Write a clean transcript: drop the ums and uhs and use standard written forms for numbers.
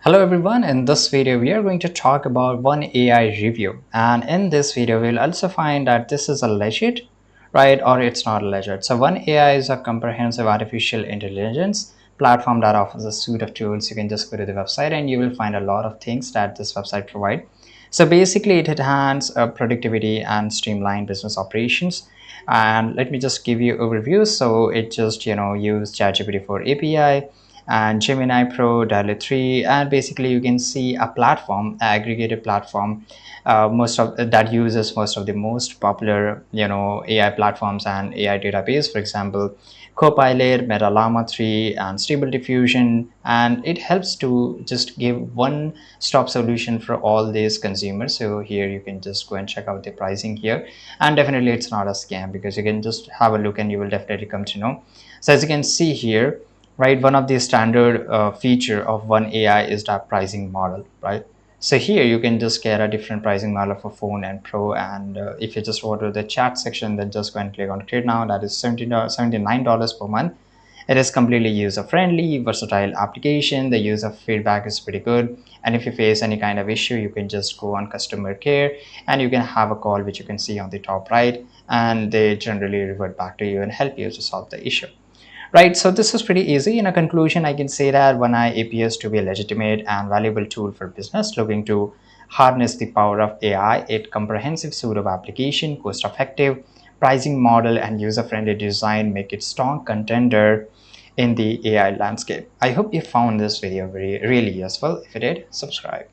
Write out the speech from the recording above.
Hello everyone, in this video we are going to talk about OneAI review, and in this video we'll also find that this is a legit, right, or it's not legit. So OneAI is a comprehensive artificial intelligence platform that offers a suite of tools. You can just go to the website and you will find a lot of things that this website provide. So basically it enhances productivity and streamline business operations. And let me just give you overview. So it just use ChatGPT for API and Gemini Pro, Dialer 3, and basically you can see a platform, aggregated platform, most of that uses most of the most popular AI platforms and AI database. For example, Copilot, Meta Llama 3, and Stable Diffusion, and it helps to just give one-stop solution for all these consumers. So here you can just go and check out the pricing here, and definitely it's not a scam because you can just have a look and you will definitely come to know. So as you can see here, right, one of the standard feature of OneAI is that pricing model, right? So here you can just get a different pricing model for phone and pro, and if you just go to the chat section, then just go and click on create now. That is $79 per month. It is completely user friendly, versatile application. The user feedback is pretty good, and if you face any kind of issue, you can just go on customer care and you can have a call, which you can see on the top right, and they generally revert back to you and help you to solve the issue. Right, so this is pretty easy. In a conclusion, I can say that OneAI appears to be a legitimate and valuable tool for business looking to harness the power of AI. It comprehensive suite of application, cost-effective pricing model, and user-friendly design make it strong contender in the AI landscape. I hope you found this video really useful. If you did, subscribe.